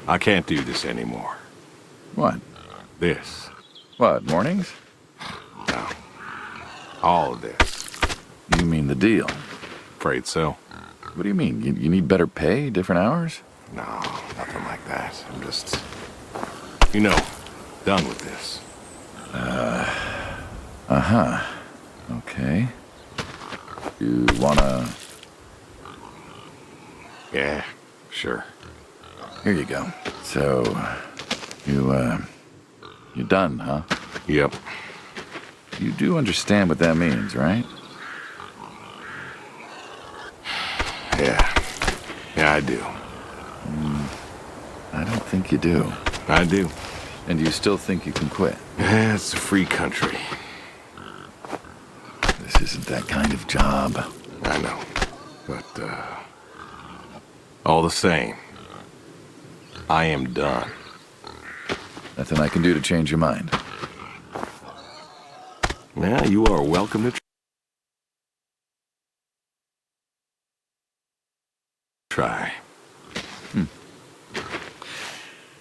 I can't do this anymore. What? This. What, mornings? No. All of this. You mean the deal? Afraid so. What do you mean? You need better pay, different hours? No, nothing like that. I'm just, done with this. Uh-huh. Okay. You wanna... Yeah, sure. Here you go. So, you're done, huh? Yep. You do understand what that means, right? Yeah, I do. I don't think you do. I do. And you still think you can quit? Yeah, it's a free country. This isn't that kind of job. I know. But, all the same, I am done. Nothing I can do to change your mind. Yeah, you are welcome to try.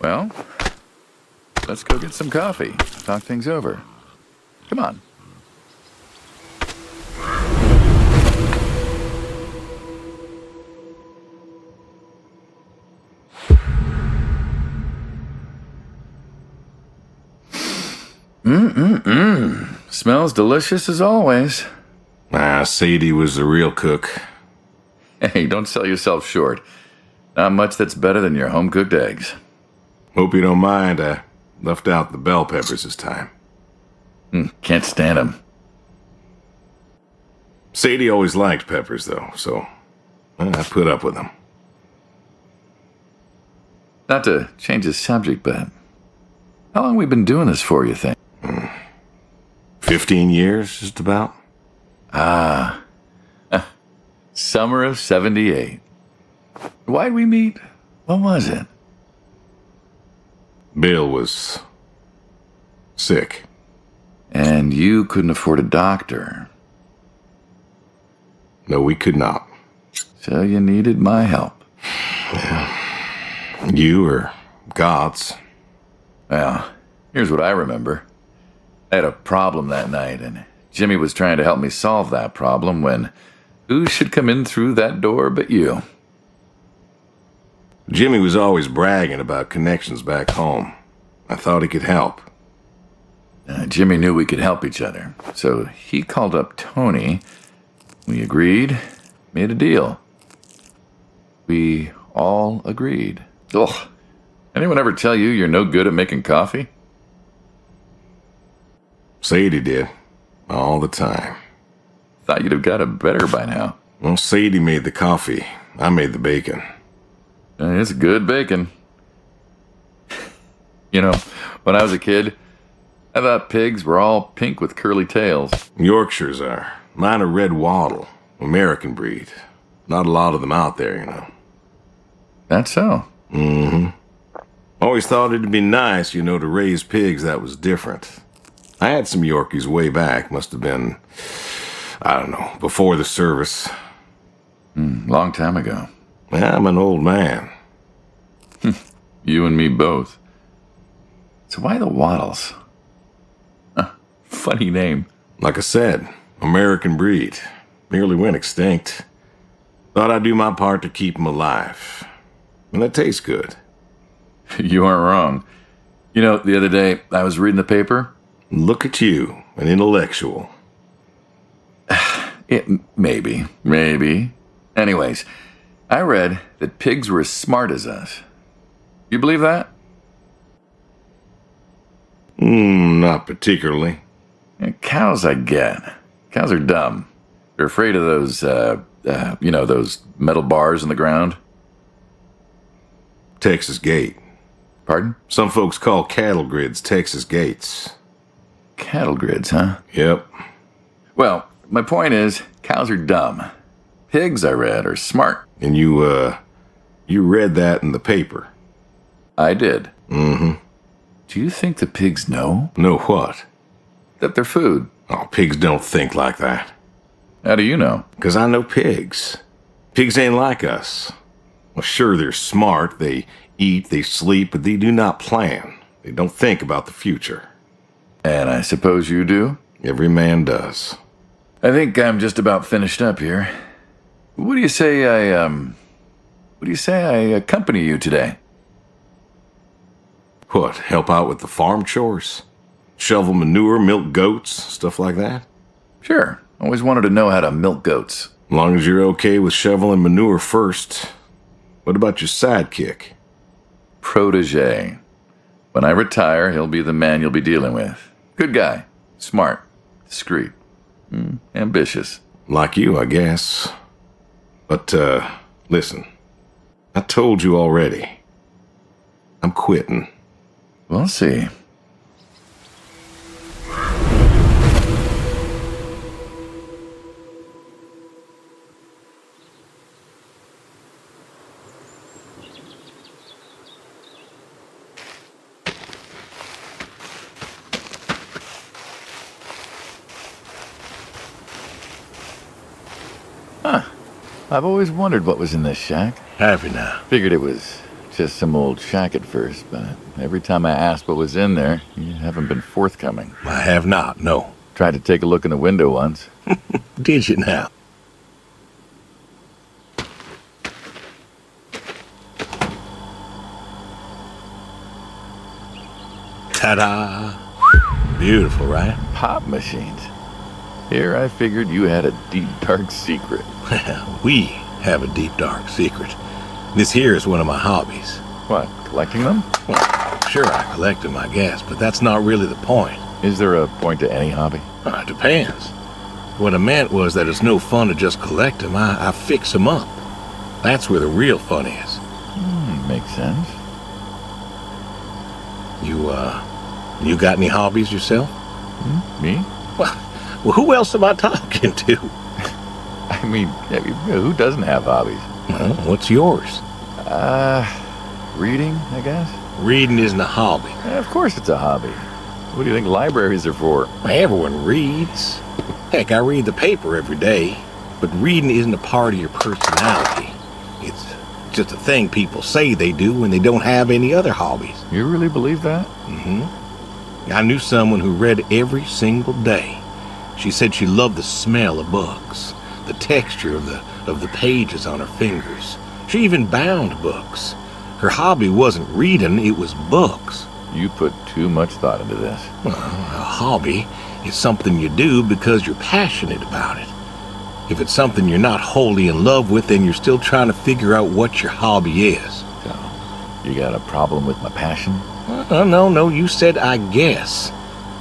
Well, let's go get some coffee. Talk things over. Come on. Smells delicious as always. Sadie was the real cook. Hey, don't sell yourself short. Not much that's better than your home-cooked eggs. Hope you don't mind, I left out the bell peppers this time. Can't stand them. Sadie always liked peppers, though, so I put up with them. Not to change the subject, but how long we been doing this for, you think? 15 years, just about. Summer of 78. Why'd we meet? What was it? Bill was sick. And you couldn't afford a doctor. No, we could not. So you needed my help. You or God's. Well, here's what I remember. I had a problem that night, and Jimmy was trying to help me solve that problem when who should come in through that door but you? Jimmy was always bragging about connections back home. I thought he could help. Jimmy knew we could help each other, so he called up Tony. We agreed, made a deal. We all agreed. Ugh. Anyone ever tell you you're no good at making coffee? Sadie did. All the time. Thought you'd have got it better by now. Well, Sadie made the coffee. I made the bacon. It's good bacon. When I was a kid, I thought pigs were all pink with curly tails. Yorkshires are. Mine are red wattle. American breed. Not a lot of them out there, That's so. Mm-hmm. Always thought it'd be nice, to raise pigs that was different. I had some Yorkies way back. Must have been, I don't know, before the service. Long time ago. Yeah, I'm an old man. You and me both. So why the Waddles? Funny name. Like I said, American breed. Nearly went extinct. Thought I'd do my part to keep them alive. And that tastes good. You aren't wrong. The other day, I was reading the paper. Look at you, an intellectual. Maybe. Anyways, I read that pigs were as smart as us. You believe that? Not particularly. Cows, I get. Cows are dumb. They're afraid of those, those metal bars in the ground. Texas gate. Pardon? Some folks call cattle grids Texas gates. Cattle grids, huh? Yep. Well, my point is, cows are dumb. Pigs, I read, are smart. And you read that in the paper? I did. Mm-hmm. Do you think the pigs know? Know what? That they're food. Oh, pigs don't think like that. How do you know? 'Cause I know pigs. Pigs ain't like us. Well, sure, they're smart. They eat, they sleep, but they do not plan. They don't think about the future. And I suppose you do? Every man does. I think I'm just about finished up here. What do you say I accompany you today? What, help out with the farm chores? Shovel manure, milk goats, stuff like that? Sure. Always wanted to know how to milk goats. As long as you're okay with shoveling manure first. What about your sidekick? Protege. When I retire, he'll be the man you'll be dealing with. Good guy. Smart. Discreet. Ambitious. Like you, I guess. But, listen. I told you already. I'm quitting. We'll see. I've always wondered what was in this shack. Have you now? Figured it was just some old shack at first, but every time I asked what was in there, you haven't been forthcoming. I have not, no. Tried to take a look in the window once. Did you now? Ta-da! Beautiful, right? Pop machines. Here I figured you had a deep, dark secret. We have a deep, dark secret. This here is one of my hobbies. What, collecting them? Well, sure, I collect them, I guess, but that's not really the point. Is there a point to any hobby? It depends. What I meant was that it's no fun to just collect them. I fix them up. That's where the real fun is. Makes sense. You got any hobbies yourself? Me? Well, who else am I talking to? I mean, who doesn't have hobbies? Well, what's yours? Reading, I guess? Reading isn't a hobby. Of course it's a hobby. What do you think libraries are for? Everyone reads. Heck, I read the paper every day. But reading isn't a part of your personality. It's just a thing people say they do when they don't have any other hobbies. You really believe that? Mm-hmm. I knew someone who read every single day. She said she loved the smell of books, the texture of the pages on her fingers. She even bound books. Her hobby wasn't reading, it was books. You put too much thought into this. Well, a hobby is something you do because you're passionate about it. If it's something you're not wholly in love with, then you're still trying to figure out what your hobby is. So, you got a problem with my passion? No, you said I guess.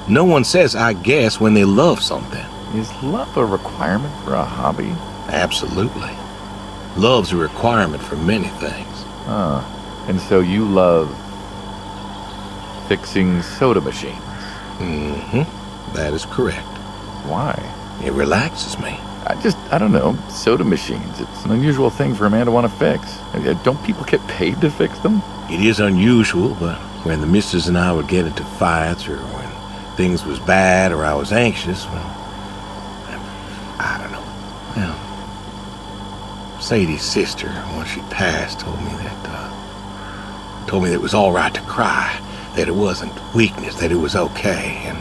No one says I guess when they love something. Is love a requirement for a hobby? Absolutely. Love's a requirement for many things. And so you love fixing soda machines? Mm-hmm. That is correct. Why? It relaxes me. I don't know, soda machines. It's an unusual thing for a man to want to fix. Don't people get paid to fix them? It is unusual, but when the missus and I would get into fights or when things was bad or I was anxious, well, I don't know. Well, Sadie's sister, once she passed, told me that it was all right to cry, that it wasn't weakness, that it was okay, and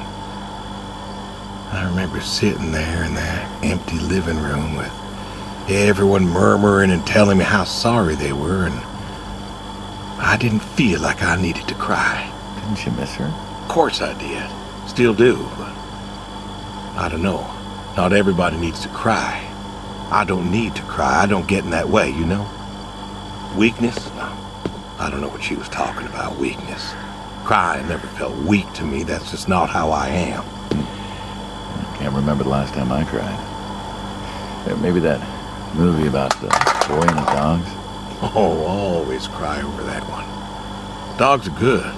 I remember sitting there in that empty living room with everyone murmuring and telling me how sorry they were, and I didn't feel like I needed to cry. Didn't you miss her? Of course I did. Still do, but I don't know. Not everybody needs to cry. I don't need to cry. I don't get in that way, you know? Weakness? No. I don't know what she was talking about, weakness. Crying never felt weak to me. That's just not how I am. I can't remember the last time I cried. Maybe that movie about the boy and the dogs. Oh, always cry over that one. Dogs are good.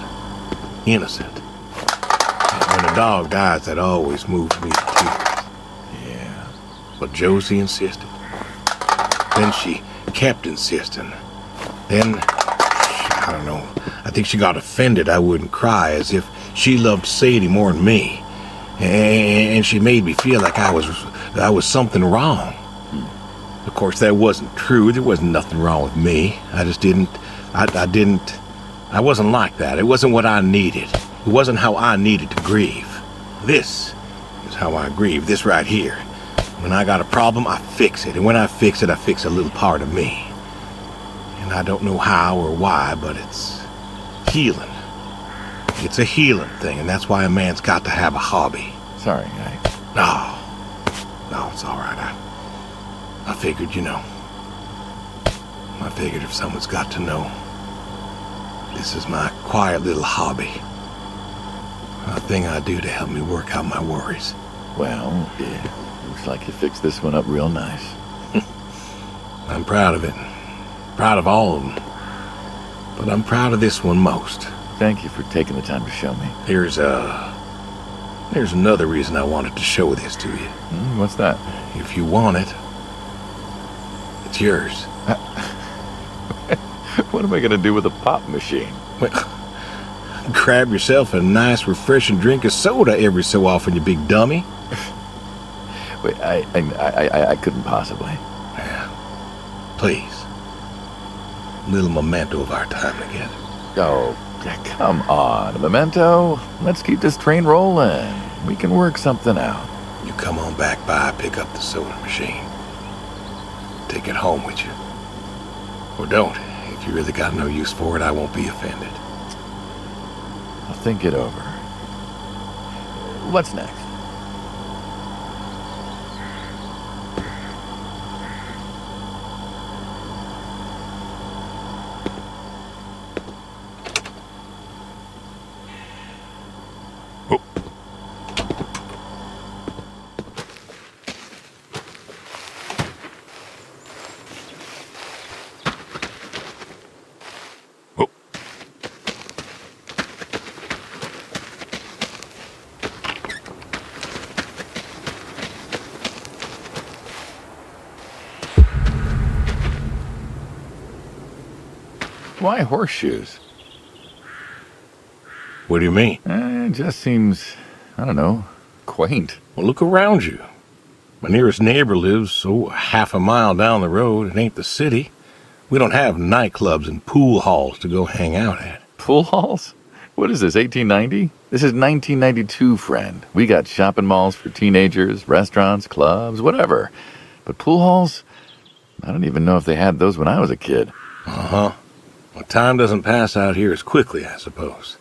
Innocent. And when a dog dies, that always moves me to tears. Yeah. But Josie insisted. Then she kept insisting. Then, I don't know, I think she got offended I wouldn't cry, as if she loved Sadie more than me. And she made me feel like I was something wrong. Of course, that wasn't true. There wasn't nothing wrong with me. I just didn't I wasn't like that. It wasn't what I needed. It wasn't how I needed to grieve. This is how I grieve. This right here. When I got a problem, I fix it. And when I fix it, I fix a little part of me. And I don't know how or why, but it's healing. It's a healing thing, and that's why a man's got to have a hobby. Sorry, guy. No, it's all right. I figured, you know. I figured if someone's got to know, this is my quiet little hobby. A thing I do to help me work out my worries. Well, yeah, looks like you fixed this one up real nice. I'm proud of it. Proud of all of them. But I'm proud of this one most. Thank you for taking the time to show me. There's another reason I wanted to show this to you. What's that? If you want it, it's yours. What am I going to do with a pop machine? Well, grab yourself a nice, refreshing drink of soda every so often, you big dummy. Wait, I couldn't possibly. Yeah. Please. A little memento of our time together. Oh, come on. A memento? Let's keep this train rolling. We can work something out. You come on back by, pick up the soda machine. Take it home with you. Or don't. If you really got no use for it, I won't be offended. I'll think it over. What's next? Why horseshoes? What do you mean? It just seems, I don't know, quaint. Well, look around you. My nearest neighbor lives, half a mile down the road. It ain't the city. We don't have nightclubs and pool halls to go hang out at. Pool halls? What is this, 1890? This is 1992, friend. We got shopping malls for teenagers, restaurants, clubs, whatever. But pool halls? I don't even know if they had those when I was a kid. Uh-huh. Well, time doesn't pass out here as quickly, I suppose.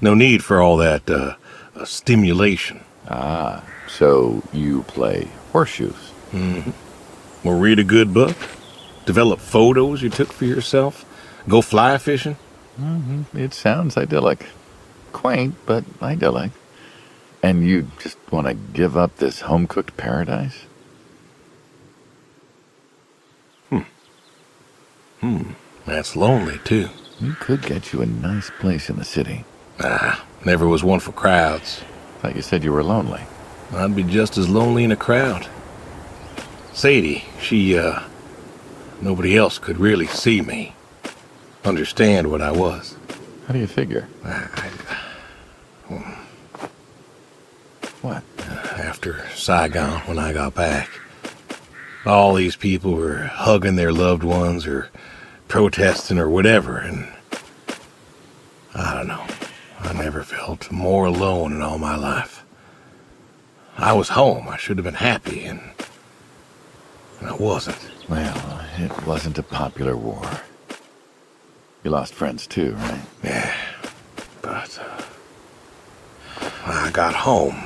No need for all that, stimulation. Ah, so you play horseshoes. Mm-hmm. Or read a good book. Develop photos you took for yourself. Go fly fishing. Mm-hmm. It sounds idyllic. Quaint, but idyllic. And you just want to give up this home-cooked paradise? That's lonely, too. We could get you a nice place in the city. Never was one for crowds. Thought you said you were lonely. I'd be just as lonely in a crowd. Sadie, nobody else could really see me. Understand what I was. How do you figure? What? After Saigon, when I got back, all these people were hugging their loved ones or protesting or whatever, and I don't know. I never felt more alone in all my life. I was home. I should have been happy, and I wasn't. Well, it wasn't a popular war. You lost friends too, right? Yeah, but I got home.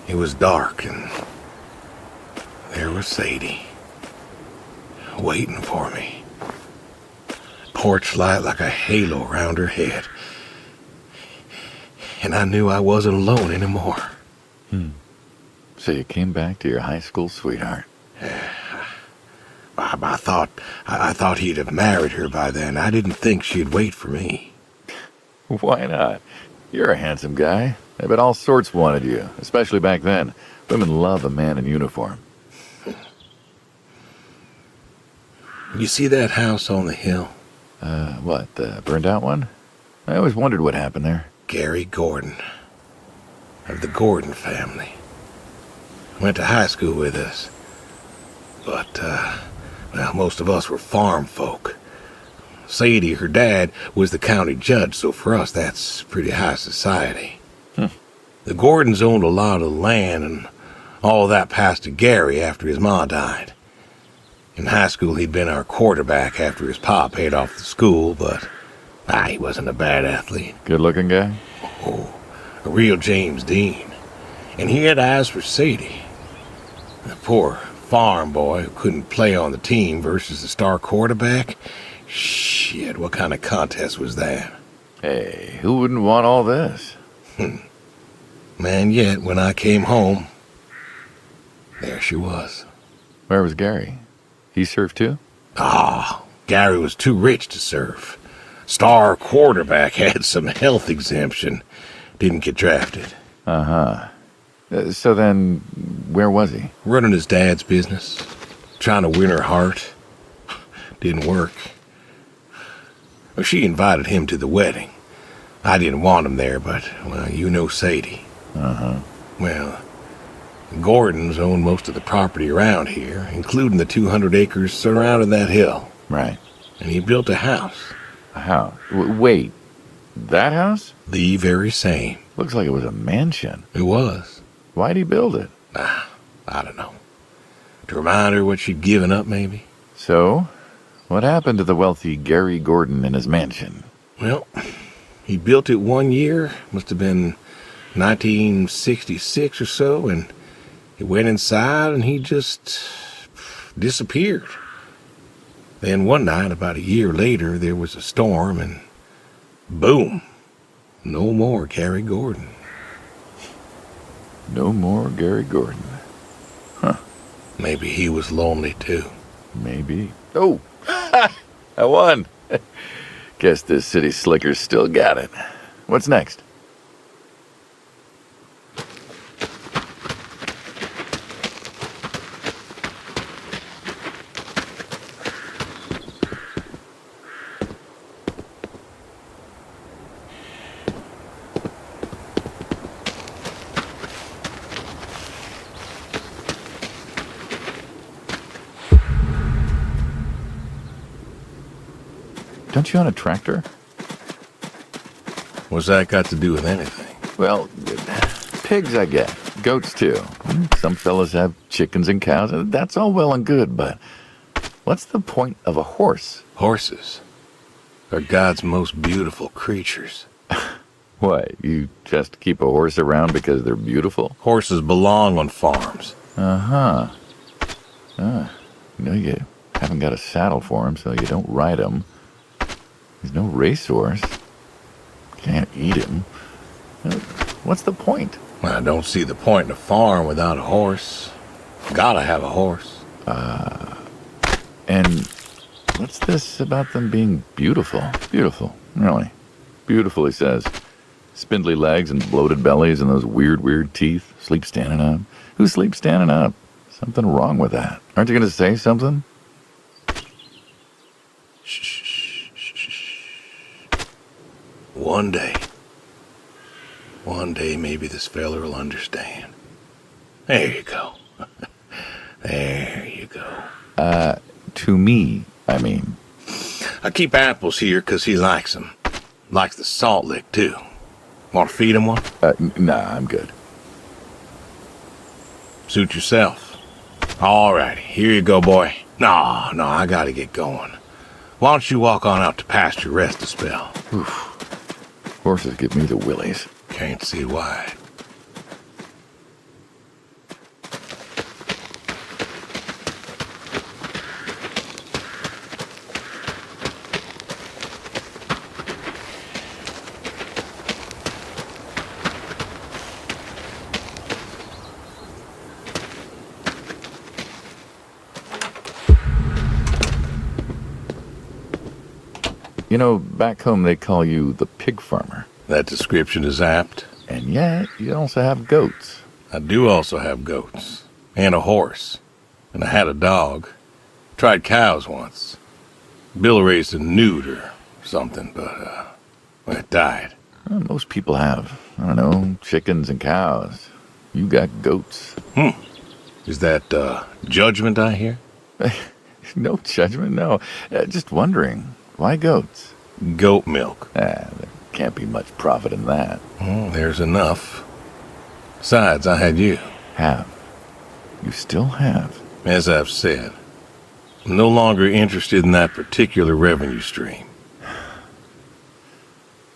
It was dark, and there was Sadie waiting for me. Porch light like a halo around her head. And I knew I wasn't alone anymore. So you came back to your high school sweetheart. I thought he'd have married her by then. I didn't think she'd wait for me. Why not? You're a handsome guy. I bet all sorts wanted you, especially back then. Women love a man in uniform. You see that house on the hill? What, the burned out one? I always wondered what happened there. Gary Gordon, of the Gordon family. Went to high school with us. But, most of us were farm folk. Sadie, her dad, was the county judge, so for us that's pretty high society. The Gordons owned a lot of land, and all that passed to Gary after his ma died. In high school, he'd been our quarterback after his pa paid off the school, but he wasn't a bad athlete. Good-looking guy? Oh, a real James Dean. And he had eyes for Sadie. The poor farm boy who couldn't play on the team versus the star quarterback. Shit, what kind of contest was that? Hey, who wouldn't want all this? Man, yet when I came home, there she was. Where was Gary? He served too? Gary was too rich to serve. Star quarterback had some health exemption. Didn't get drafted. So then, where was he? Running his dad's business. Trying to win her heart. Didn't work. Well, she invited him to the wedding. I didn't want him there, but, well, you know Sadie. Well, the Gordons own most of the property around here, including the 200 acres surrounding that hill. Right. And he built a house. A house? Wait, that house? The very same. Looks like it was a mansion. It was. Why'd he build it? I don't know. To remind her what she'd given up, maybe? So, what happened to the wealthy Gary Gordon in his mansion? Well, he built it one year, must have been 1966 or so, and he went inside and he just disappeared. Then one night, about a year later, there was a storm and boom, no more Gary Gordon. No more Gary Gordon. Maybe he was lonely too. Maybe. Oh, I won. Guess this city slicker's still got it. What's next? Don't you own a tractor? What's that got to do with anything? Well, pigs I get. Goats too. Some fellas have chickens and cows, and that's all well and good, but what's the point of a horse? Horses are God's most beautiful creatures. What, you just keep a horse around because they're beautiful? Horses belong on farms. You know, you haven't got a saddle for them, so you don't ride them. He's no racehorse. Can't eat him. What's the point? I don't see the point in a farm without a horse. Gotta have a horse. And what's this about them being beautiful? Beautiful, really. Beautiful, he says. Spindly legs and bloated bellies and those weird teeth. Sleep standing up. Who sleeps standing up? Something wrong with that. Aren't you going to say something? Shh. One day maybe this feller will understand. There you go. There you go. To me, I mean. I keep apples here 'cause he likes them. Likes the salt lick, too. Want to feed him one? Nah, I'm good. Suit yourself. All righty, here you go, boy. No, I gotta get going. Why don't you walk on out to pasture, rest a spell? Oof. Horses give me the willies. Can't see why. You know, back home they call you the pig farmer. That description is apt. And yet, you also have goats. I do also have goats. And a horse. And I had a dog. Tried cows once. Bill raised a newt or something, but, it died. Well, most people have, I don't know, chickens and cows. You got goats. Is that, judgment I hear? No judgment, no. Just wondering. Why goats? Goat milk. There can't be much profit in that. Well, there's enough. Besides, I had you. Have. You still have. As I've said, I'm no longer interested in that particular revenue stream.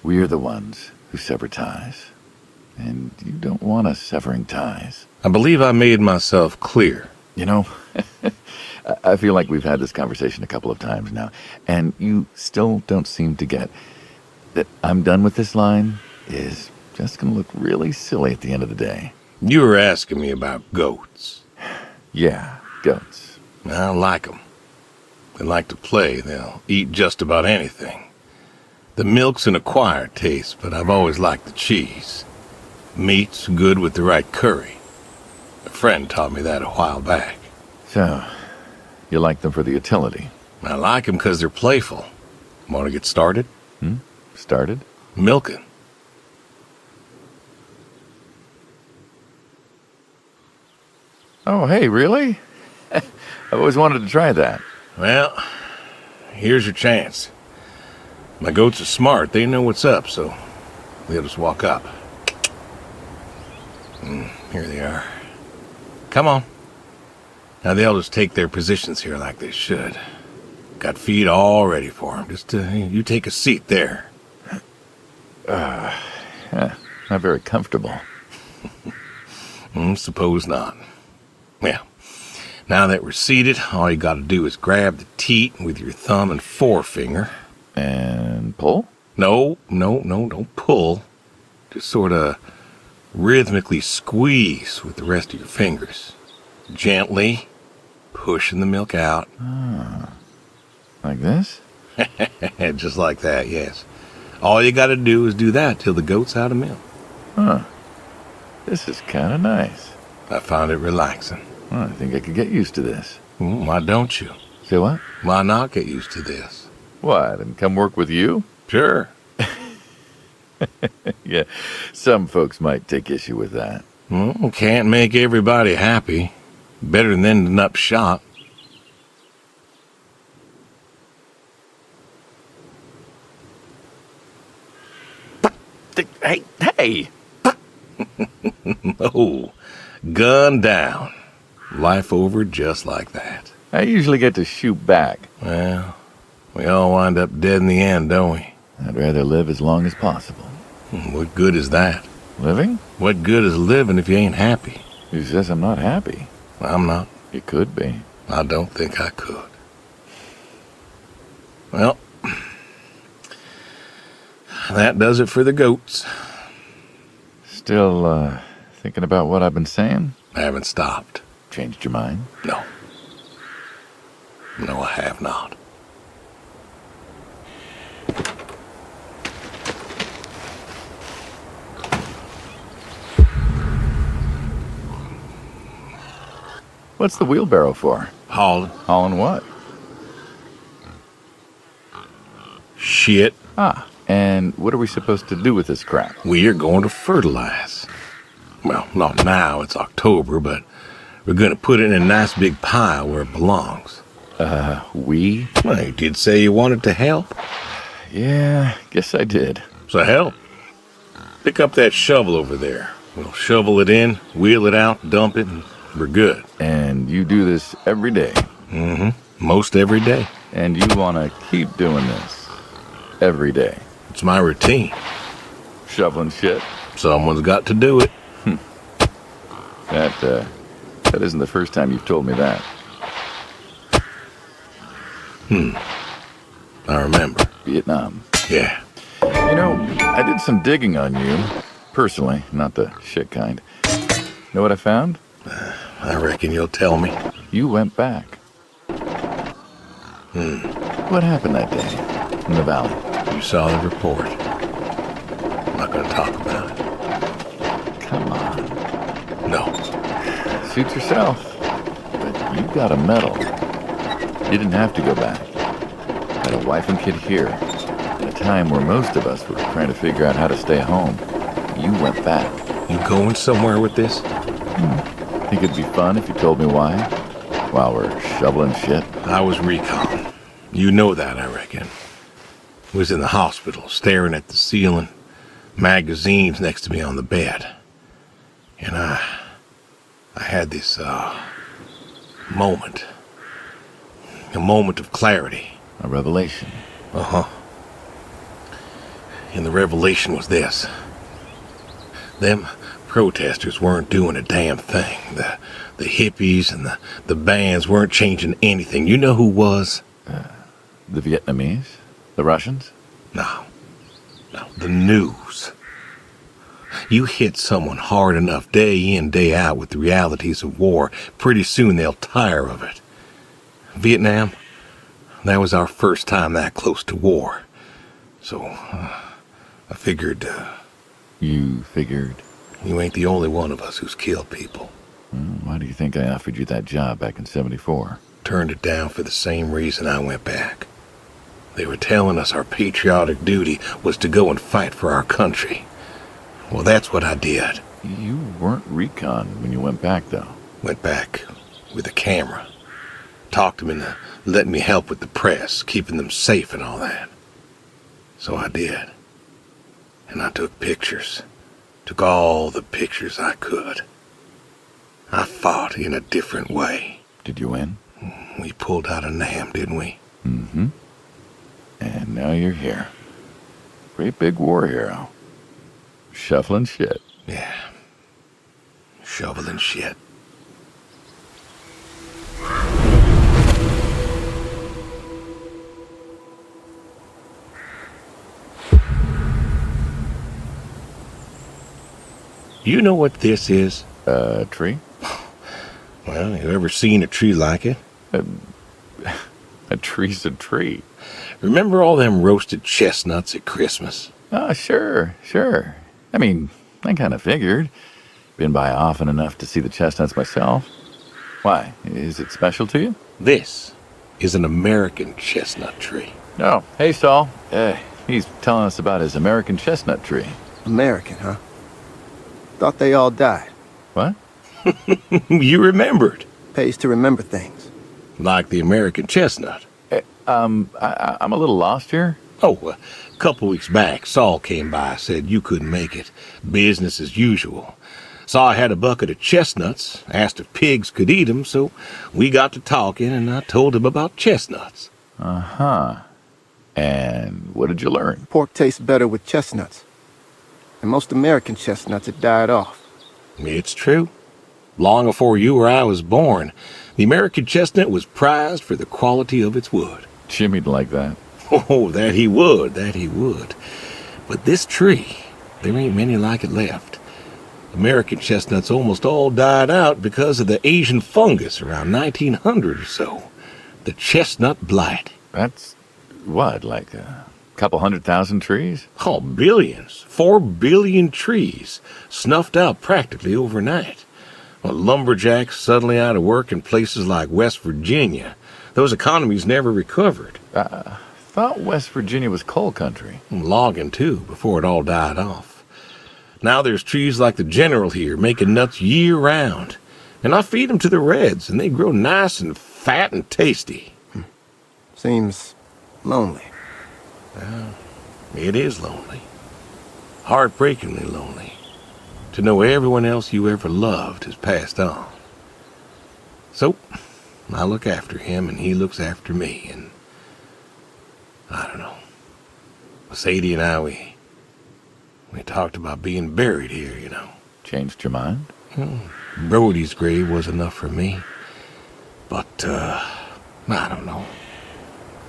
We're the ones who sever ties. And you don't want us severing ties. I believe I made myself clear. You know, I feel like we've had this conversation a couple of times now, and you still don't seem to get that I'm done with this line is just going to look really silly at the end of the day. You were asking me about goats. Yeah, goats. I like them. They like to play. They'll eat just about anything. The milk's an acquired taste, but I've always liked the cheese. Meat's good with the right curry. A friend taught me that a while back. So, you like them for the utility? I like them because they're playful. Want to get started? Started? Milking. Oh, hey, really? I've always wanted to try that. Well, here's your chance. My goats are smart. They know what's up, so they'll just walk up. Here they are. Come on. Now they'll just take their positions here like they should. Got feed all ready for them. Just you take a seat there. Not very comfortable. Suppose not. Well, now that we're seated, all you gotta do is grab the teat with your thumb and forefinger. And pull? No, don't pull. Just sort of rhythmically squeeze with the rest of your fingers. Gently pushing the milk out. Like this? Just like that, yes. All you gotta do is do that till the goat's out of milk. Huh. This is kind of nice. I found it relaxing. Well, I think I could get used to this. Why don't you? Say what? Why not get used to this? What, and come work with you? Sure. Yeah, some folks might take issue with that. Well, can't make everybody happy. Better than ending up shot. Hey! Oh, gun down. Life over just like that. I usually get to shoot back. Well, we all wind up dead in the end, don't we? I'd rather live as long as possible. What good is that? Living? What good is living if you ain't happy? Who says I'm not happy? I'm not. You could be. I don't think I could. Well, that does it for the goats. Still, thinking about what I've been saying? I haven't stopped. Changed your mind? No. No, I have not. What's the wheelbarrow for? Hauling. Hauling what? Shit. And what are we supposed to do with this crap? We are going to fertilize. Well, not now, it's October, but we're going to put it in a nice big pile where it belongs. We? Well, you did say you wanted to help. Yeah, guess I did. So help. Pick up that shovel over there. We'll shovel it in, wheel it out, dump it, and we're good. And you do this every day? Most every day. And you want to keep doing this every day? It's my routine. Shoveling shit? Someone's got to do it. That isn't the first time you've told me that. I remember. Vietnam. Yeah. You know, I did some digging on you. Personally, not the shit kind. Know what I found? I reckon you'll tell me. You went back. What happened that day in the valley? You saw the report. I'm not going to talk about it. Come on. No. Suit yourself. But you got a medal. You didn't have to go back. Had a wife and kid here. At a time where most of us were trying to figure out how to stay home. You went back. You going somewhere with this? Think it'd be fun if you told me why? While we're shoveling shit? I was recon. You know that, I reckon. Was in the hospital, staring at the ceiling, magazines next to me on the bed. And I had this, moment. A moment of clarity. A revelation. Uh-huh. And the revelation was this. Them protesters weren't doing a damn thing. The hippies and the bands weren't changing anything. You know who was? The Vietnamese? The Russians? No. The news. You hit someone hard enough day in, day out with the realities of war, pretty soon they'll tire of it. Vietnam, that was our first time that close to war. So, I figured... You figured? You ain't the only one of us who's killed people. Why do you think I offered you that job back in '74? Turned it down for the same reason I went back. They were telling us our patriotic duty was to go and fight for our country. Well, that's what I did. You weren't recon when you went back, though. Went back with a camera. Talked them into letting me help with the press, keeping them safe and all that. So I did. And I took pictures. Took all the pictures I could. I fought in a different way. Did you win? We pulled out a Nam, didn't we? Mm-hmm. And now you're here. Great big war hero. Shuffling shit. Yeah. Shoveling shit. You know what this is? A tree? Well, you ever seen a tree like it? A tree's a tree. Remember all them roasted chestnuts at Christmas? Oh, sure. I mean, I kind of figured. Been by often enough to see the chestnuts myself. Why? Is it special to you? This is an American chestnut tree. Oh, hey, Saul. He's telling us about his American chestnut tree. American, huh? Thought they all died. What? You remembered. Pays to remember things. Like the American chestnut. I'm a little lost here. Oh, a couple weeks back, Saul came by, said you couldn't make it. Business as usual. Saw I had a bucket of chestnuts, asked if pigs could eat them, so we got to talking, and I told him about chestnuts. Uh-huh. And what did you learn? Pork tastes better with chestnuts. And most American chestnuts had died off. It's true. Long before you or I was born, the American chestnut was prized for the quality of its wood. Jimmy'd like that. Oh, that he would. But this tree, there ain't many like it left. American chestnuts almost all died out because of the Asian fungus around 1900 or so. The chestnut blight. That's, what, like a couple 100,000 trees? Oh, billions. 4 billion trees snuffed out practically overnight. Well, lumberjacks suddenly out of work in places like West Virginia. Those economies never recovered. Thought West Virginia was coal country. Logging, too, before it all died off. Now there's trees like the General here making nuts year-round. And I feed them to the reds, and they grow nice and fat and tasty. Seems lonely. Well, it is lonely. Heartbreakingly lonely. To know everyone else you ever loved has passed on. So, I look after him, and he looks after me, and I don't know. Sadie and I, we talked about being buried here, you know. Changed your mind? Brody's grave was enough for me. But, I don't know.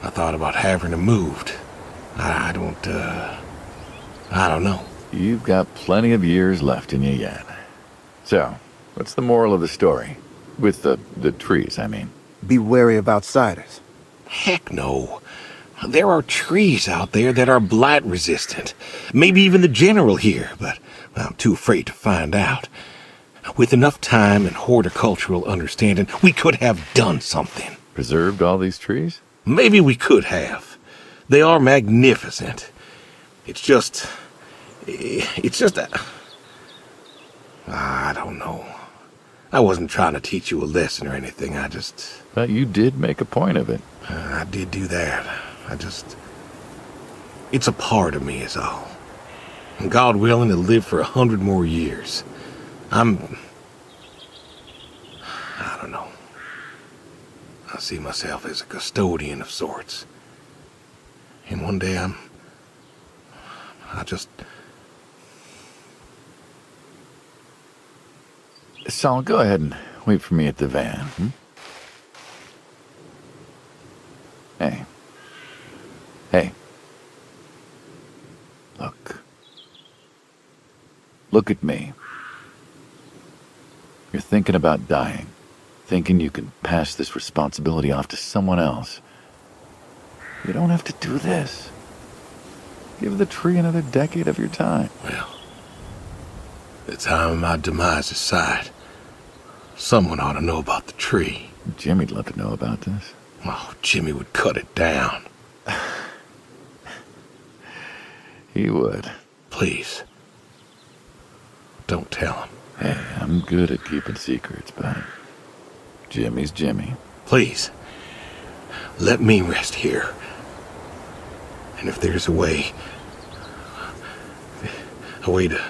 I thought about having him moved. I don't know. You've got plenty of years left in you yet. So, what's the moral of the story? With the trees, I mean. Be wary of outsiders. Heck no. There are trees out there that are blight resistant. Maybe even the General here, but I'm too afraid to find out. With enough time and horticultural understanding, we could have done something. Preserved all these trees? Maybe we could have. They are magnificent. It's just I don't know. I wasn't trying to teach you a lesson or anything. But you did make a point of it. I did do that. It's a part of me is all. And God willing to live for 100 more years. I don't know. I see myself as a custodian of sorts. And one day Saul, go ahead and wait for me at the van. Hey. Hey. Look at me. You're thinking about dying. Thinking you can pass this responsibility off to someone else. You don't have to do this. Give the tree another decade of your time. well, the time of my demise aside, someone ought to know about the tree. Jimmy'd love to know about this. Oh, Jimmy would cut it down. He would. Please. Don't tell him. Hey, I'm good at keeping secrets, but Jimmy's Jimmy. Please. Let me rest here. And if there's a way to...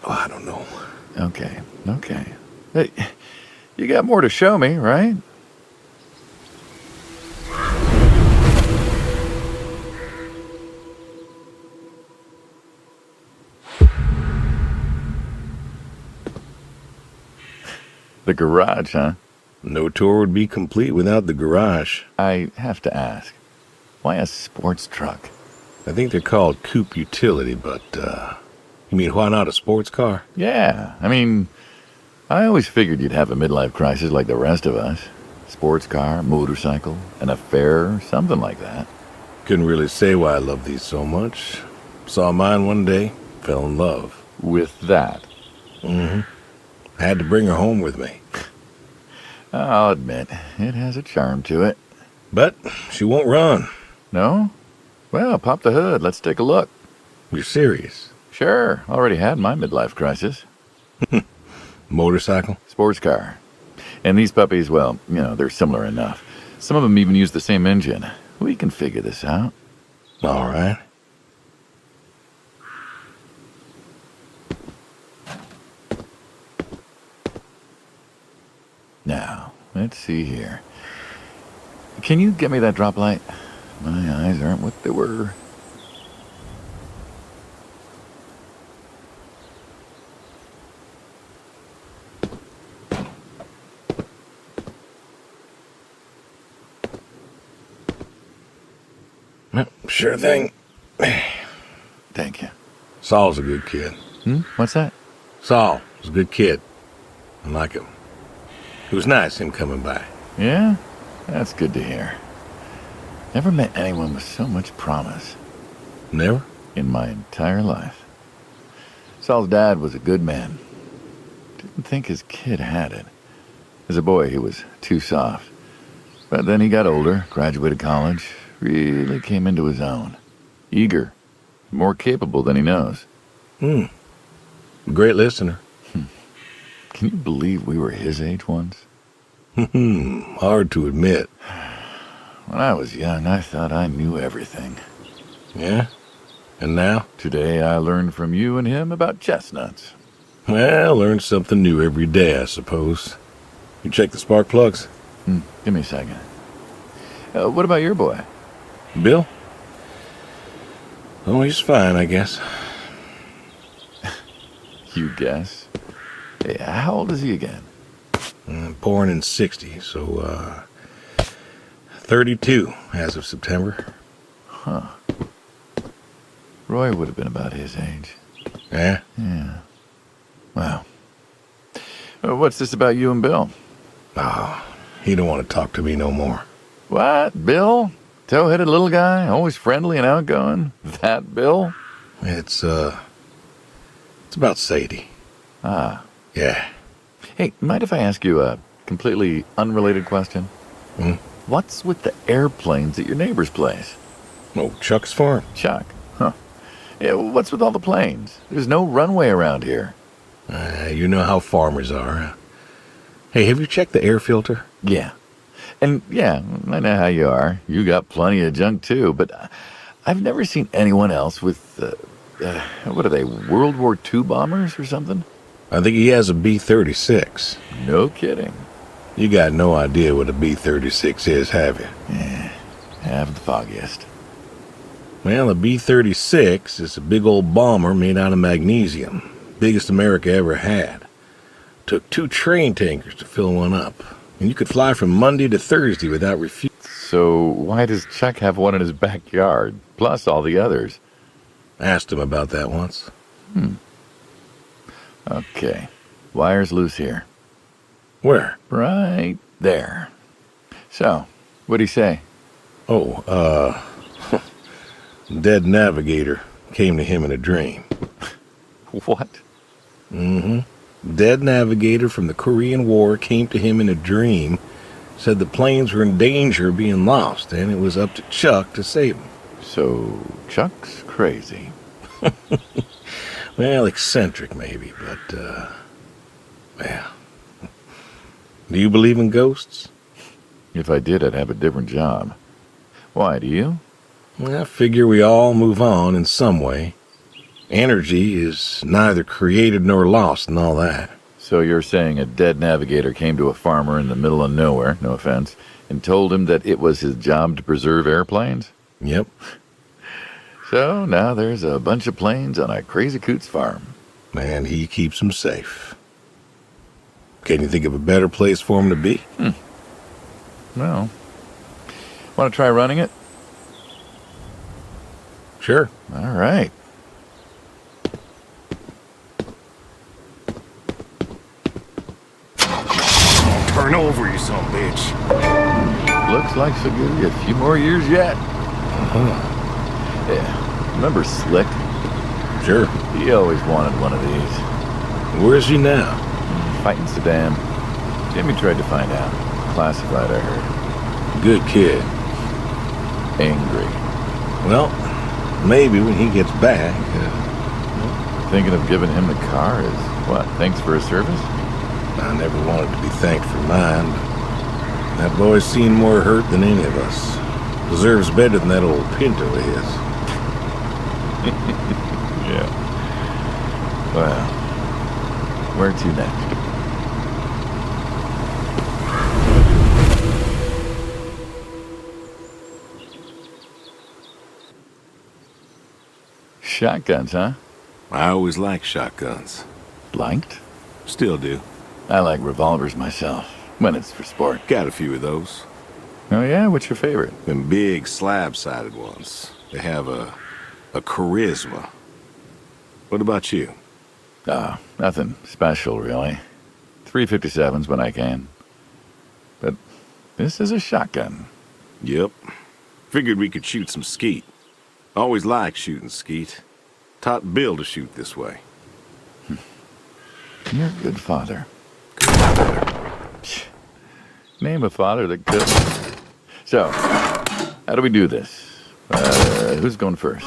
Oh, I don't know. Okay. Hey, you got more to show me, right? The garage, huh? No tour would be complete without the garage. I have to ask, why a sports truck? I think they're called coupe utility, but, you mean why not a sports car? Yeah, I mean, I always figured you'd have a midlife crisis like the rest of us. Sports car, motorcycle, an affair, something like that. Couldn't really say why I love these so much. Saw mine one day, fell in love. With that? Mm-hmm. I had to bring her home with me. I'll admit, it has a charm to it. But she won't run. No? Well, pop the hood, let's take a look. You're serious? Sure, already had my midlife crisis. Motorcycle? Sports car. And these puppies, well, they're similar enough. Some of them even use the same engine. We can figure this out. All right. Now, let's see here. Can you get me that drop light? My eyes aren't what they were. Sure thing. Thank you. Saul's a good kid. What's that? Saul was a good kid. I like him. It was nice him coming by. Yeah? That's good to hear. Never met anyone with so much promise. Never? In my entire life. Saul's dad was a good man. Didn't think his kid had it. As a boy, he was too soft. But then he got older, graduated college, really came into his own. Eager. More capable than he knows. Great listener. Can you believe we were his age once? Hard to admit. When I was young, I thought I knew everything. Yeah? And now? Today, I learned from you and him about chestnuts. Well, learn something new every day, I suppose. You check the spark plugs? Give me a second. What about your boy? Bill? Oh, he's fine, I guess. You guess? Hey, how old is he again? Born in 60, so, 32 as of September. Huh. Roy would have been about his age. Yeah? Yeah. Wow. What's this about you and Bill? Oh, he don't want to talk to me no more. What? Bill? Tow-headed little guy, always friendly and outgoing? That Bill? It's about Sadie. Ah. Yeah. Hey, mind if I ask you a completely unrelated question? What's with the airplanes at your neighbor's place? Oh, Chuck's farm. Chuck? Huh. Yeah, what's with all the planes? There's no runway around here. You know how farmers are. Hey, have you checked the air filter? Yeah. And yeah, I know how you are. You got plenty of junk too, but I've never seen anyone else with, what are they, World War II bombers or something? I think he has a B-36. No kidding. You got no idea what a B-36 is, have you? Have the foggiest. Well, a B-36 is a big old bomber made out of magnesium. Biggest America ever had. Took 2 train tankers to fill one up. And you could fly from Monday to Thursday without refusal. So why does Chuck have one in his backyard, plus all the others? Asked him about that once. Okay. Wire's loose here. Where? Right there. So, what'd he say? Oh, dead navigator came to him in a dream. What? Dead navigator from the Korean War came to him in a dream, said the planes were in danger of being lost, and it was up to Chuck to save them. So, Chuck's crazy. Well, eccentric maybe, but, well. Do you believe in ghosts? If I did, I'd have a different job. Why, do you? Well, I figure we all move on in some way. Energy is neither created nor lost and all that. So you're saying a dead navigator came to a farmer in the middle of nowhere, no offense, and told him that it was his job to preserve airplanes? Yep. So now there's a bunch of planes on a crazy coot's farm. And he keeps them safe. Can you think of a better place for him to be? Well, want to try running it? Sure. All right. Turn over, you son of a bitch. Looks like she'll give you a few more years yet. Yeah. Remember Slick? Sure. He always wanted one of these. Where is he now? Fighting Saddam. Jimmy tried to find out. Classified, I heard. Good kid. Angry. Well, maybe when he gets back. Thinking of giving him the car is, what, thanks for his service? I never wanted to be thanked for mine, but that boy's seen more hurt than any of us. Deserves better than that old Pinto of his. Yeah. Well, where to next? Shotguns, huh? I always liked shotguns. Liked? Still do. I like revolvers myself, when it's for sport. Got a few of those. Oh yeah? What's your favorite? Them big slab-sided ones. They have a charisma. What about you? Nothing special, really. 357s when I can. But this is a shotgun. Yep. Figured we could shoot some skeet. Always liked shooting skeet. Taught Bill to shoot this way. You're a good father. Name a father that could. So, how do we do this? Who's going first?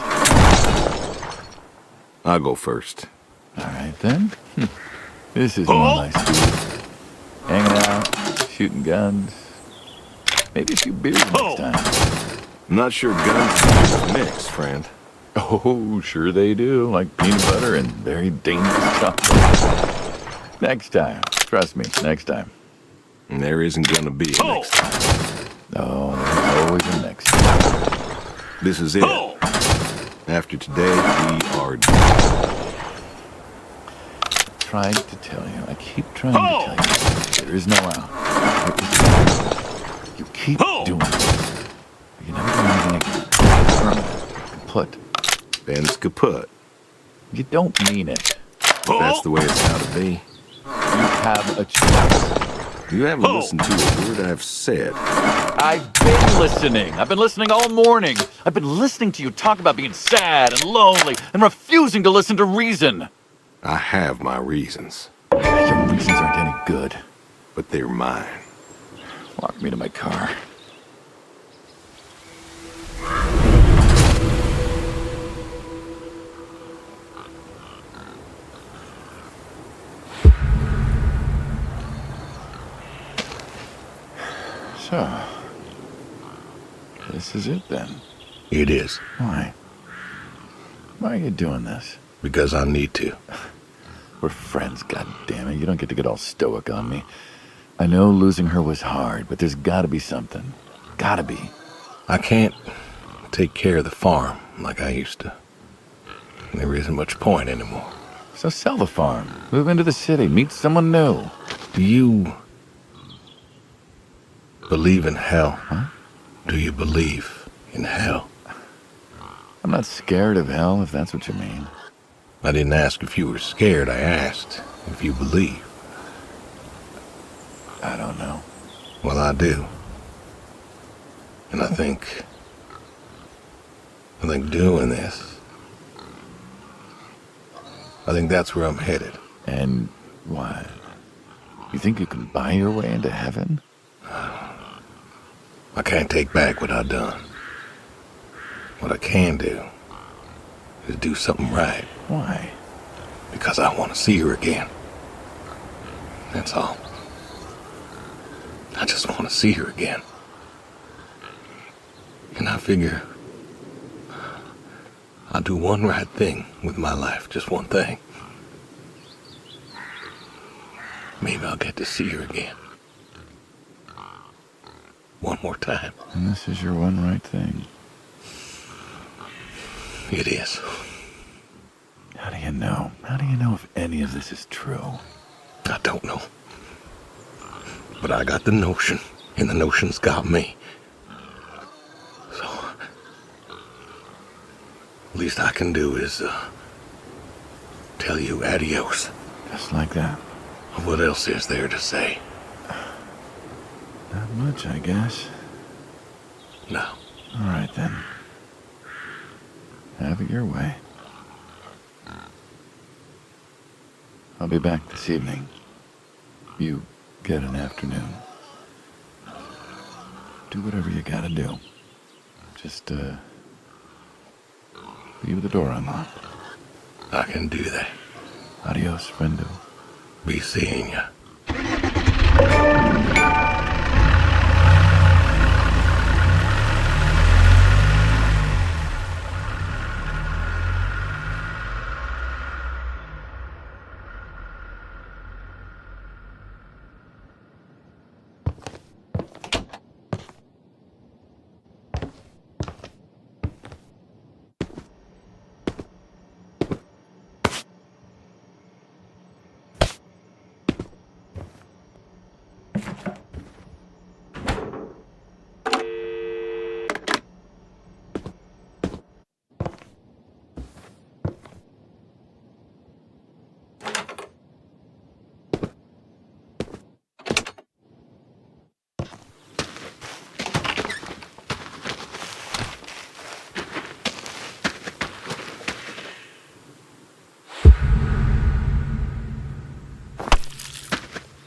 I'll go first. All right, then. This is one of my schools. Hanging out, shooting guns. Maybe a few beers next time. I'm not sure guns mix, friend. Oh, sure they do. Like peanut butter and very dangerous chocolate. Next time. Trust me, next time. And there isn't gonna be a next time. Oh, there's always a next time. This is it. After today, we are done. Tried to tell you. I keep trying to tell you. There is no out. There is no. You keep doing it. You never do anything again. Permanent. Kaput. Ben's kaput. You don't mean it. If that's the way it's gotta be. You have a choice. You haven't listened to a word I've said. I've been listening. I've been listening all morning. I've been listening to you talk about being sad and lonely and refusing to listen to reason. I have my reasons. Your reasons aren't any good. But they're mine. Walk me to my car. So, this is it then. It is. Why? Why are you doing this? Because I need to. We're friends, goddammit. You don't get to get all stoic on me. I know losing her was hard, but there's gotta be something. Gotta be. I can't take care of the farm like I used to. There isn't much point anymore. So sell the farm. Move into the city. Meet someone new. Do you believe in hell? Huh? Do you believe in hell? I'm not scared of hell, if that's what you mean. I didn't ask if you were scared. I asked if you believe. I don't know. Well, I do. And I think doing this, I think that's where I'm headed. And why? You think you can buy your way into heaven? I can't take back what I've done. What I can do is do something right. Why? Because I want to see her again. That's all. I just want to see her again. And I figure I'll do one right thing with my life, just one thing. Maybe I'll get to see her again. One more time. And this is your one right thing. It is. How do you know? How do you know if any of this is true? I don't know. But I got the notion, and the notion's got me. So, least I can do is tell you adios. Just like that. What else is there to say? Not much, I guess. No. All right, then. Have it your way. I'll be back this evening. You get an afternoon. Do whatever you gotta do. Just, leave the door unlocked. I can do that. Adios, friendo. Be seeing ya.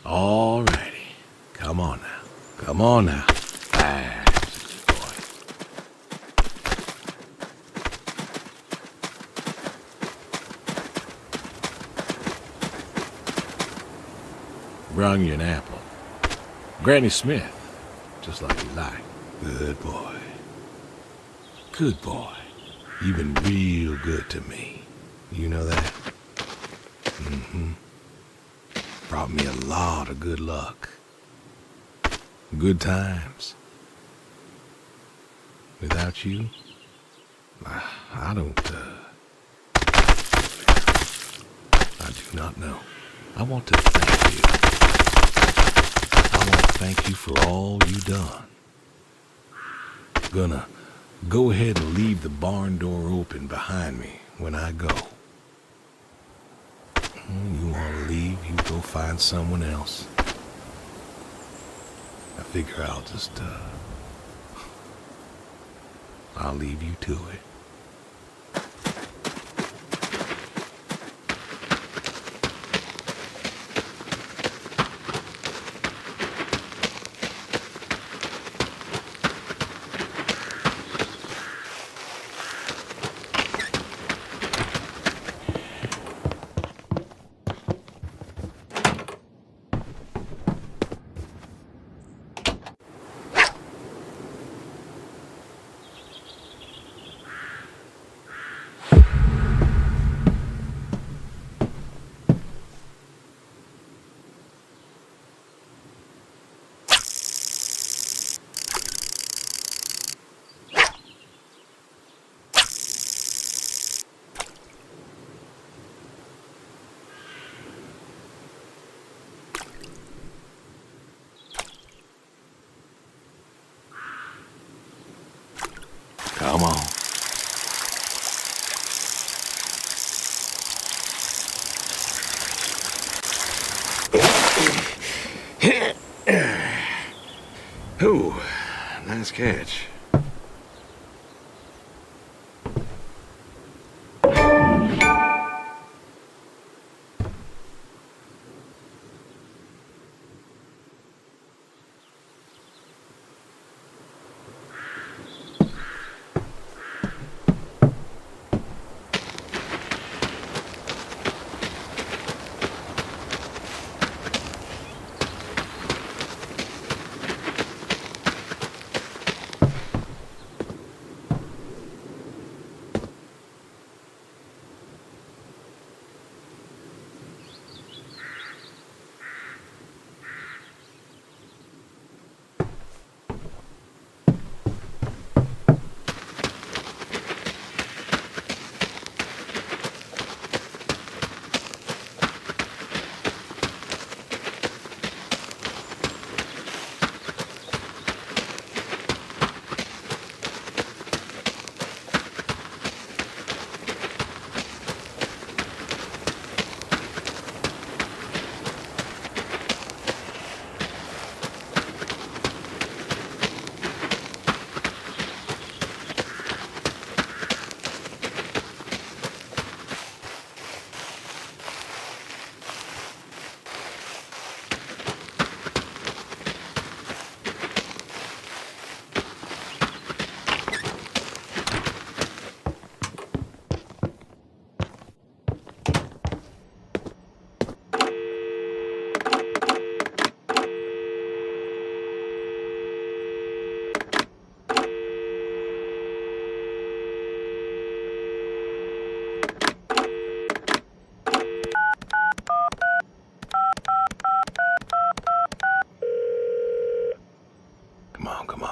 Alrighty. Come on now. Come on now. Fast, boy. Brung you an apple. Granny Smith. Just like you like. Good boy. Good boy. You've been real good to me. You know that? Mm-hmm. Brought me a lot of good luck. Good times. Without you, I do not know. I want to thank you. I want to thank you for all you done. Gonna go ahead and leave the barn door open behind me when I go. You want to leave, you go find someone else. I figure I'll leave you to it. Come on. Ooh, nice catch.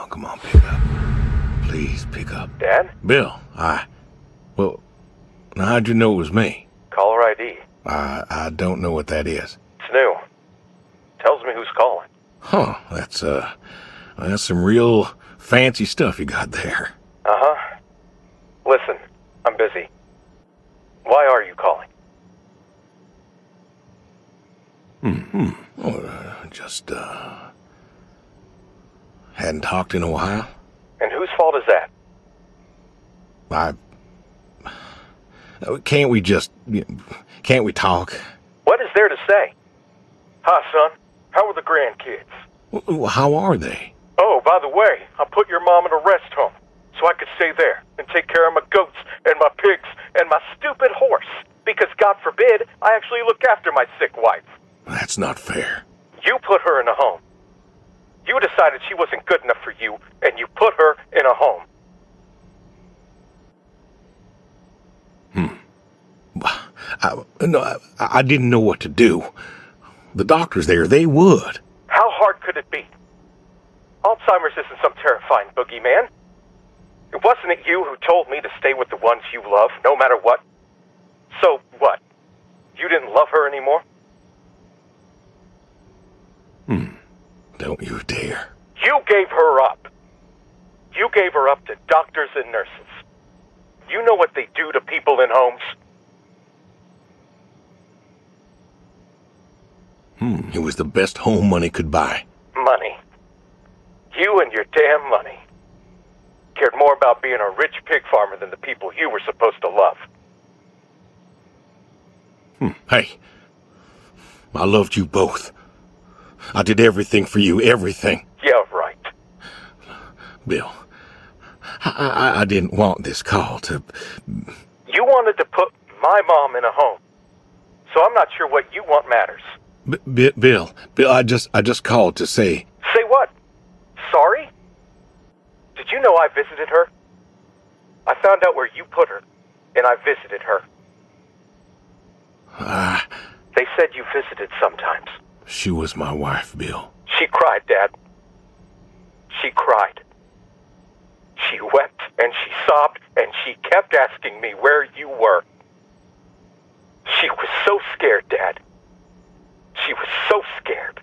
Come on, pick up. Please, pick up. Dad? Bill, well, how'd you know it was me? Caller ID. I don't know what that is. It's new. Tells me who's calling. Huh, that's some real fancy stuff you got there. Uh-huh. Listen, I'm busy. Why are you calling? Just, hadn't talked in a while. And whose fault is that? Can't we talk? What is there to say? Hi, son. How are the grandkids? How are they? Oh, by the way, I put your mom in a rest home so I could stay there and take care of my goats and my pigs and my stupid horse. Because God forbid, I actually look after my sick wife. That's not fair. You put her in a home. You decided she wasn't good enough for you, and you put her in a home. I didn't know what to do. The doctors there, they would. How hard could it be? Alzheimer's isn't some terrifying boogeyman. It wasn't it you who told me to stay with the ones you love, no matter what? So what? You didn't love her anymore? Don't you dare. You gave her up. You gave her up to doctors and nurses. You know what they do to people in homes? It was the best home money could buy. Money. You and your damn money. Cared more about being a rich pig farmer than the people you were supposed to love. Hey, I loved you both. I did everything for you, everything. Yeah, right. Bill, I didn't want this call to... You wanted to put my mom in a home. So I'm not sure what you want matters. Bill, I just called to say... Say what? Sorry? Did you know I visited her? I found out where you put her, and I visited her. They said you visited sometimes. She was my wife, Bill. She cried, Dad. She cried. She wept and she sobbed and she kept asking me where you were. She was so scared, Dad. She was so scared.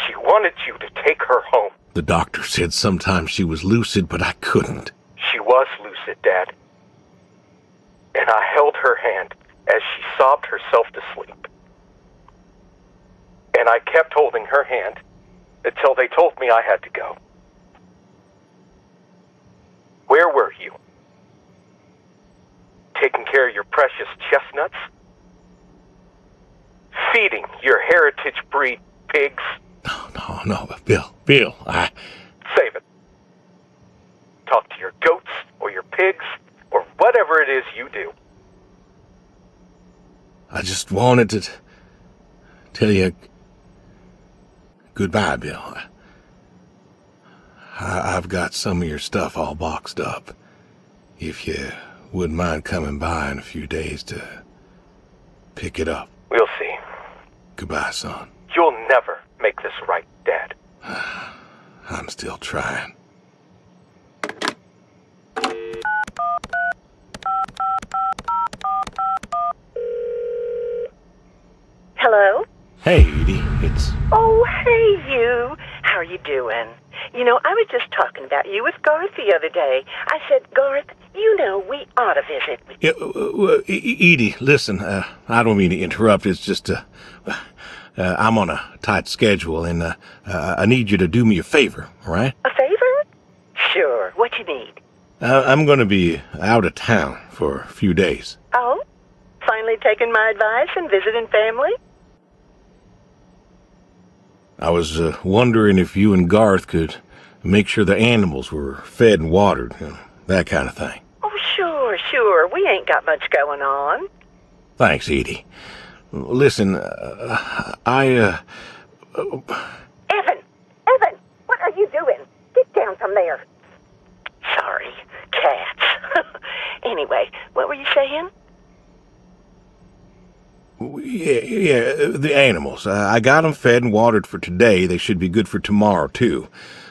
She wanted you to take her home. The doctor said sometimes she was lucid, but I couldn't. Dad. And I held her hand as she sobbed herself to sleep. And I kept holding her hand until they told me I had to go. Where were you? Taking care of your precious chestnuts? Feeding your heritage breed pigs? No, Bill, Save it. Talk to your goats or your pigs or whatever it is you do. I just wanted to tell you goodbye, Bill. I've got some of your stuff all boxed up. If you wouldn't mind coming by in a few days to pick it up. We'll see. Goodbye, son. You'll never make this right, Dad. I'm still trying. Hello? Hey, Edie, it's... Oh, hey, you. How are you doing? You know, I was just talking about you with Garth the other day. I said, Garth, you know, we ought to visit. Edie, listen, I don't mean to interrupt. It's just, I'm on a tight schedule, and I need you to do me a favor, all right? A favor? Sure. What you need? I'm going to be out of town for a few days. Oh? Finally taking my advice and visiting family? I was wondering if you and Garth could make sure the animals were fed and watered, you know, that kind of thing. Oh, sure. We ain't got much going on. Thanks, Edie. Listen, Evan, what are you doing? Get down from there. Sorry, cats. Anyway, what were you saying? Yeah, the animals. I got them fed and watered for today. They should be good for tomorrow, too.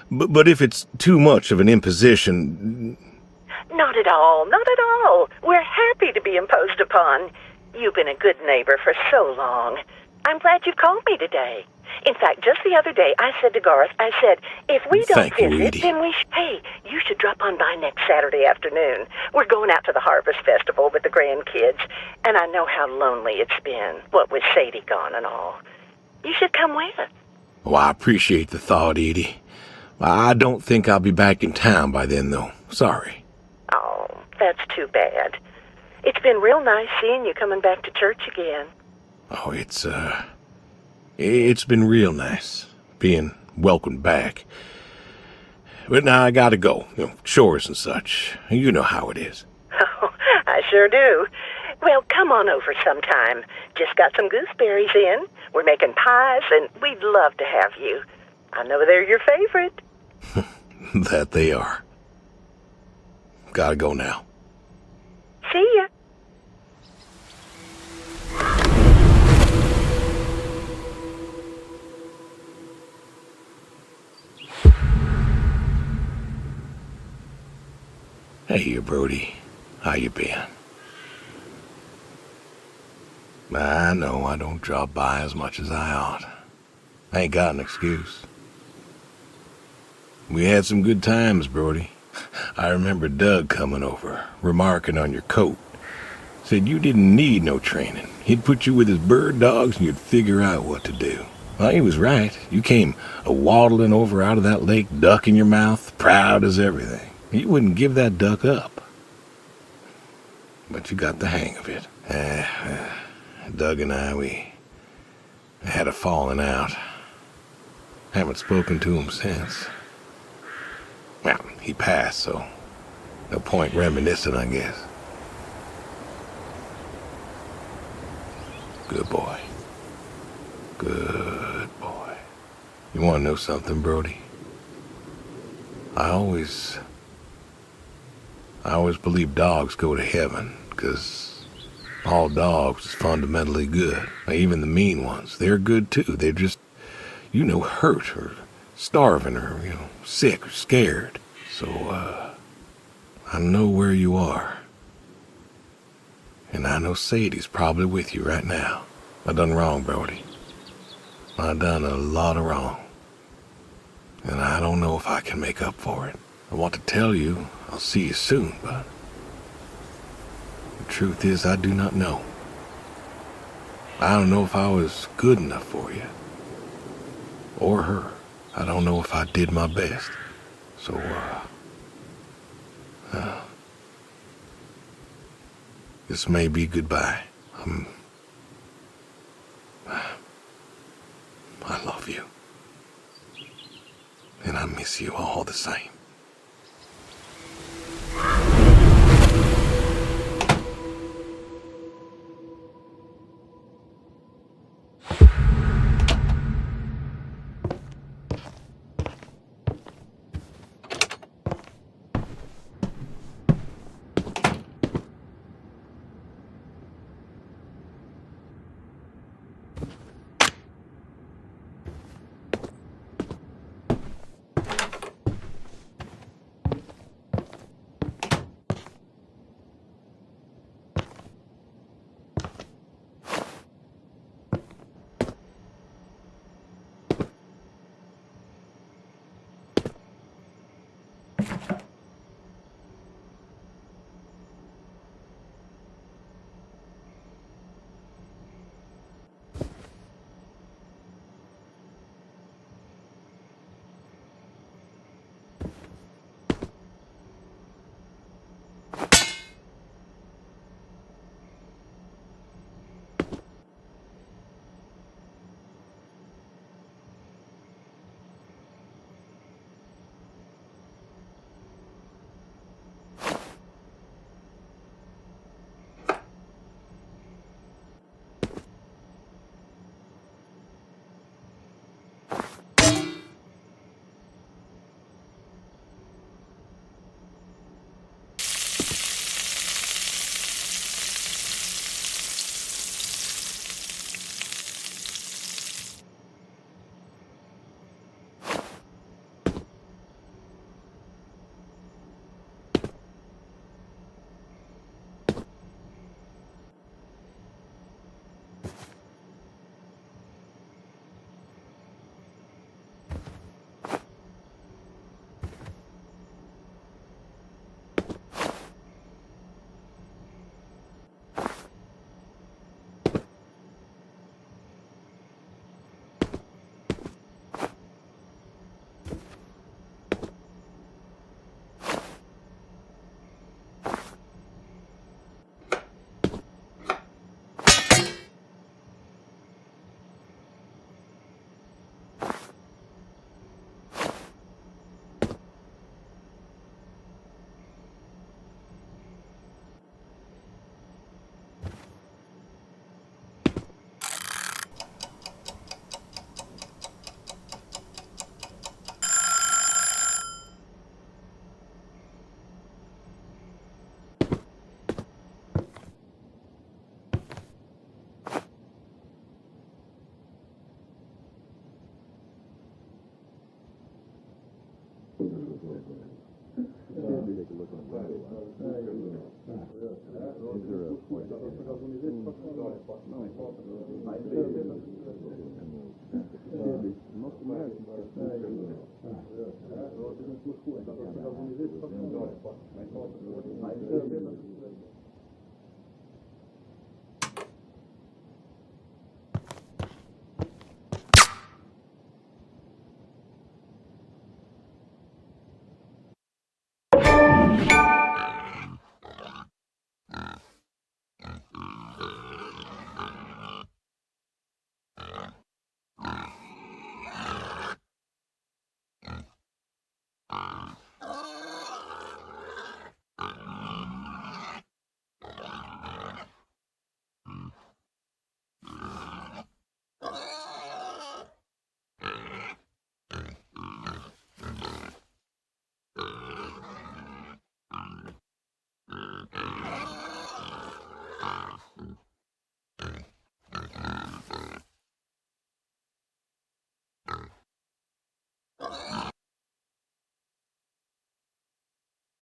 But if it's too much of an imposition... Not at all. We're happy to be imposed upon. You've been a good neighbor for so long. I'm glad you called me today. In fact, just the other day, I said to Garth, I said, if we don't Thank you, visit, Edie. then hey, you should drop on by next Saturday afternoon. We're going out to the Harvest Festival with the grandkids, and I know how lonely it's been, what with Sadie gone and all. You should come with us. Well, I appreciate the thought, Edie. I don't think I'll be back in town by then, though. Sorry. Oh, that's too bad. It's been real nice seeing you coming back to church again. Oh, it's been real nice being welcomed back. But now I gotta go. You know, chores and such. You know how it is. Oh, I sure do. Well, come on over sometime. Just got some gooseberries in. We're making pies, and we'd love to have you. I know they're your favorite. That they are. Gotta go now. See ya. Hey, Brody. How you been? I know I don't drop by as much as I ought. I ain't got an excuse. We had some good times, Brody. I remember Doug coming over, remarking on your coat. Said you didn't need no training. He'd put you with his bird dogs and you'd figure out what to do. Well, he was right. You came waddling over out of that lake, duck in your mouth, proud as everything. You wouldn't give that duck up. But you got the hang of it. Doug and I, we had a falling out. Haven't spoken to him since. Well, he passed, so no point reminiscing, I guess. Good boy. Good boy. You want to know something, Brody? I always believe dogs go to heaven, because all dogs is fundamentally good. Even the mean ones, they're good too. They're just, hurt or starving or, sick or scared. So, I know where you are. And I know Sadie's probably with you right now. I done wrong, Brody. I done a lot of wrong. And I don't know if I can make up for it. I want to tell you I'll see you soon, but The truth is, I do not know. I don't know if I was good enough for you. Or her. I don't know if I did my best. So, this may be goodbye. I love you. And I miss you all the same.